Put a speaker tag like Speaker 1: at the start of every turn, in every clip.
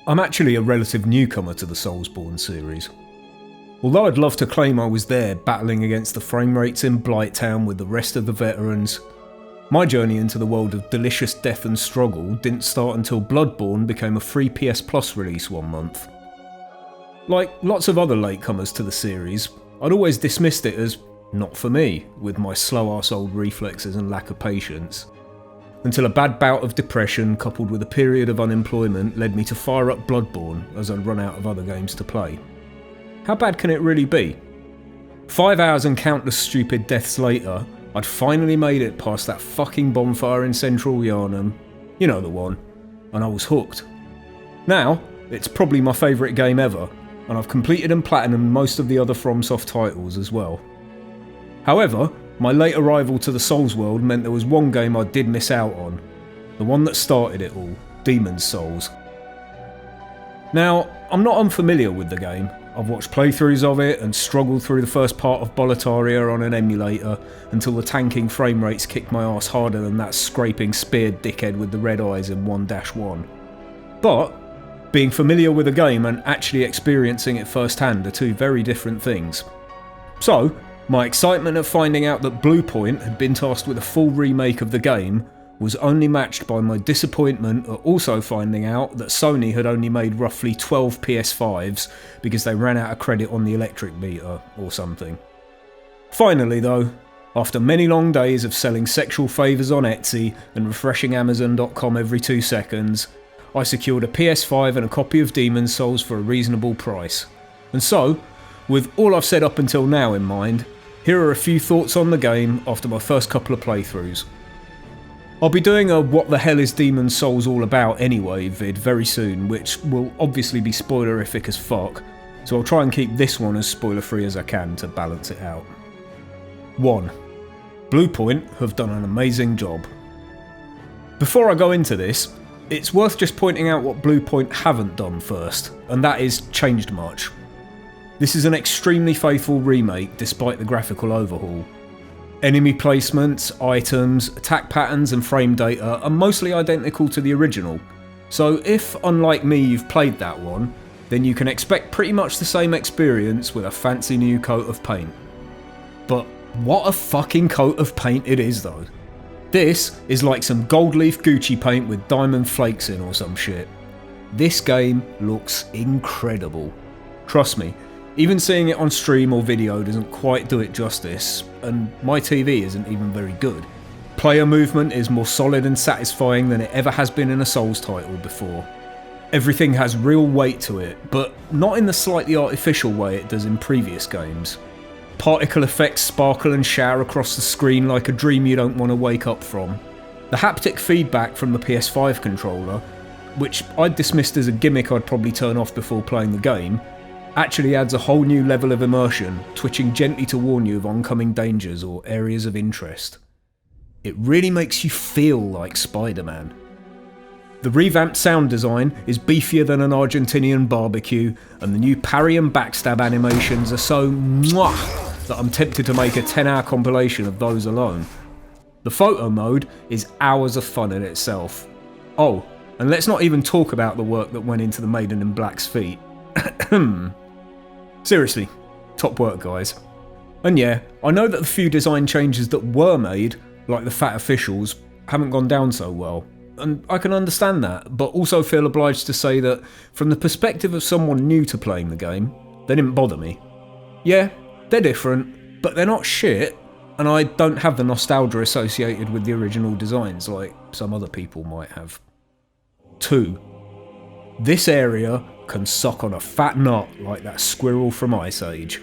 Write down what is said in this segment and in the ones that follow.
Speaker 1: I'm actually a relative newcomer to the Soulsborne series. Although I'd love to claim I was there battling against the frame rates in Blighttown with the rest of the veterans, my journey into the world of delicious death and struggle didn't start until Bloodborne became a free PS Plus release one month. Like lots of other latecomers to the series, I'd always dismissed it as not for me, with my slow-ass old reflexes and lack of patience. Until a bad bout of depression coupled with a period of unemployment led me to fire up Bloodborne as I'd run out of other games to play. How bad can it really be? 5 hours and countless stupid deaths later, I'd finally made it past that fucking bonfire in central Yharnam, you know the one, and I was hooked. Now, it's probably my favourite game ever, and I've completed and platinumed most of the other FromSoft titles as well. However, my late arrival to the Souls world meant there was one game I did miss out on, the one that started it all, Demon's Souls. Now, I'm not unfamiliar with the game. I've watched playthroughs of it and struggled through the first part of Boletaria on an emulator until the tanking frame rates kicked my ass harder than that scraping speared dickhead with the red eyes in 1-1. But being familiar with a game and actually experiencing it firsthand are two very different things. So, my excitement at finding out that Bluepoint had been tasked with a full remake of the game was only matched by my disappointment at also finding out that Sony had only made roughly 12 PS5s because they ran out of credit on the electric meter or something. Finally though, after many long days of selling sexual favours on Etsy and refreshing Amazon.com every 2 seconds, I secured a PS5 and a copy of Demon's Souls for a reasonable price. And so, with all I've said up until now in mind, here are a few thoughts on the game after my first couple of playthroughs. I'll be doing a What the Hell is Demon's Souls All About anyway vid very soon, which will obviously be spoilerific as fuck, so I'll try and keep this one as spoiler free as I can to balance it out. 1. Bluepoint have done an amazing job. Before I go into this, it's worth just pointing out what Bluepoint haven't done first, and that is changed much. This is an extremely faithful remake despite the graphical overhaul. Enemy placements, items, attack patterns and frame data are mostly identical to the original, so if, unlike me, you've played that one, then you can expect pretty much the same experience with a fancy new coat of paint. But what a fucking coat of paint it is though. This is like some gold leaf Gucci paint with diamond flakes in or some shit. This game looks incredible. Trust me. Even seeing it on stream or video doesn't quite do it justice, and my TV isn't even very good. Player movement is more solid and satisfying than it ever has been in a Souls title before. Everything has real weight to it, but not in the slightly artificial way it does in previous games. Particle effects sparkle and shower across the screen like a dream you don't want to wake up from. The haptic feedback from the PS5 controller, which I'd dismissed as a gimmick I'd probably turn off before playing the game, actually adds a whole new level of immersion, twitching gently to warn you of oncoming dangers or areas of interest. It really makes you feel like Spider-Man. The revamped sound design is beefier than an Argentinian barbecue, and the new parry and backstab animations are so mwah that I'm tempted to make a 10-hour compilation of those alone. The photo mode is hours of fun in itself. Oh, and let's not even talk about the work that went into the Maiden in Black's feet. Seriously, top work guys. And yeah, I know that the few design changes that were made, like the fat officials, haven't gone down so well, and I can understand that, but also feel obliged to say that from the perspective of someone new to playing the game, they didn't bother me. Yeah, they're different, but they're not shit, and I don't have the nostalgia associated with the original designs like some other people might have. 2. This area can suck on a fat nut like that squirrel from Ice Age.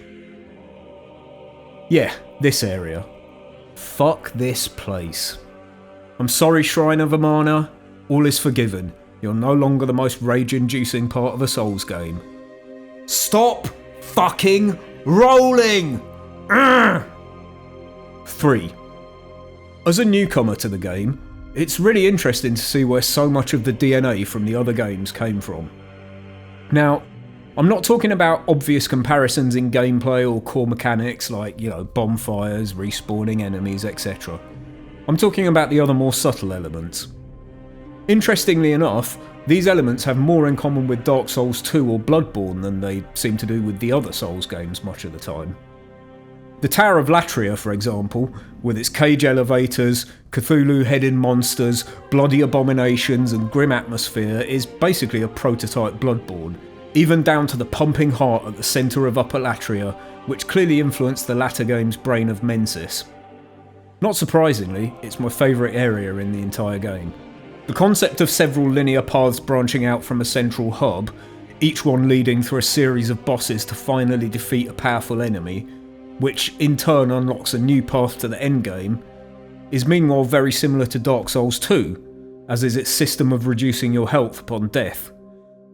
Speaker 1: Yeah, this area. Fuck this place. I'm sorry, Shrine of Amana. All is forgiven. You're no longer the most rage-inducing part of a Souls game. Stop fucking rolling! Urgh! 3. As a newcomer to the game, it's really interesting to see where so much of the DNA from the other games came from. Now, I'm not talking about obvious comparisons in gameplay or core mechanics like, bonfires, respawning enemies, etc. I'm talking about the other more subtle elements. Interestingly enough, These elements have more in common with Dark Souls 2 or Bloodborne than they seem to do with the other Souls games much of the time. The Tower of Latria, for example, with its cage elevators, Cthulhu-headed monsters, bloody abominations and grim atmosphere, is basically a prototype Bloodborne, even down to the pumping heart at the centre of Upper Latria, which clearly influenced the latter game's Brain of Mensis. Not surprisingly, it's my favourite area in the entire game. The concept of several linear paths branching out from a central hub, each one leading through a series of bosses to finally defeat a powerful enemy, which in turn unlocks a new path to the endgame, is meanwhile very similar to Dark Souls 2, as is its system of reducing your health upon death.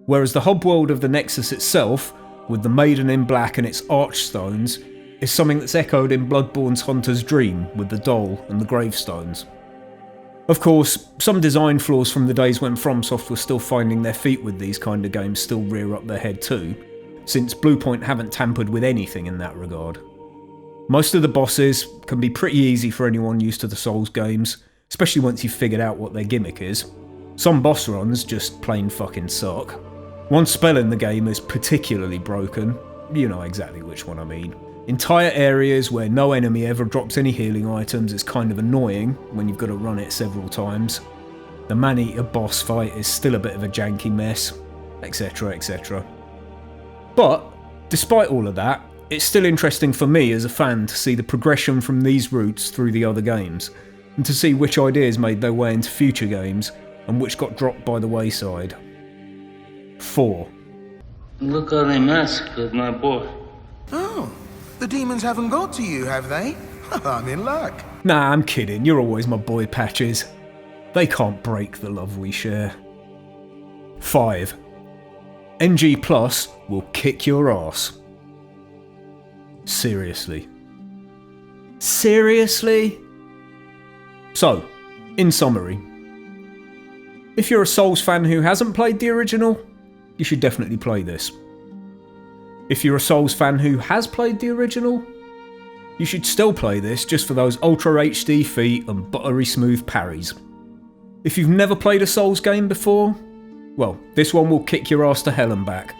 Speaker 1: Whereas the hub world of the Nexus itself, with the Maiden in Black and its Archstones, is something that's echoed in Bloodborne's Hunter's Dream with the Doll and the Gravestones. Of course, some design flaws from the days when FromSoft was still finding their feet with these kind of games still rear up their head too, since Bluepoint haven't tampered with anything in that regard. Most of the bosses can be pretty easy for anyone used to the Souls games, especially once you've figured out what their gimmick is. Some boss runs just plain fucking suck. One spell in the game is particularly broken, you know exactly which one I mean. Entire areas where no enemy ever drops any healing items is kind of annoying when you've got to run it several times. The man-eater boss fight is still a bit of a janky mess, etc, etc. But, despite all of that, it's still interesting for me as a fan to see the progression from these routes through the other games, and to see which ideas made their way into future games, and which got dropped by the wayside. 4.
Speaker 2: Look how they massacred my boy.
Speaker 3: Oh, the demons haven't got to you, have they? I'm in luck.
Speaker 1: Nah, I'm kidding, you're always my boy, Patches. They can't break the love we share. 5. NG Plus will kick your ass. Seriously. Seriously? So, in summary, if you're a Souls fan who hasn't played the original, you should definitely play this. If you're a Souls fan who has played the original, you should still play this just for those Ultra HD feet and buttery smooth parries. If you've never played a Souls game before, well, this one will kick your ass to hell and back.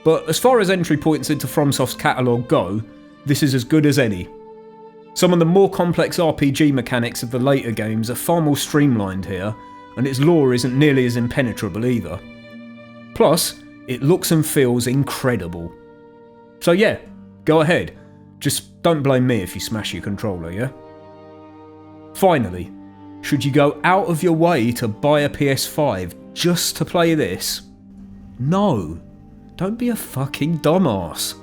Speaker 1: But as far as entry points into FromSoft's catalogue go, this is as good as any. Some of the more complex RPG mechanics of the later games are far more streamlined here, and its lore isn't nearly as impenetrable either. Plus, it looks and feels incredible. So yeah, go ahead. Just don't blame me if you smash your controller, yeah? Finally, should you go out of your way to buy a PS5 just to play this? No, don't be a fucking dumbass.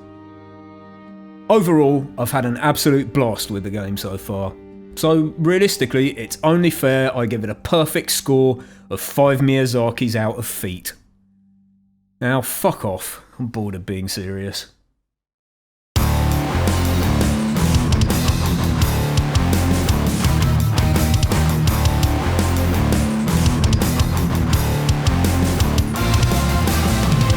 Speaker 1: Overall, I've had an absolute blast with the game so far. So realistically, it's only fair I give it a perfect score of 5 Miyazakis out of feet. Now fuck off, I'm bored of being serious.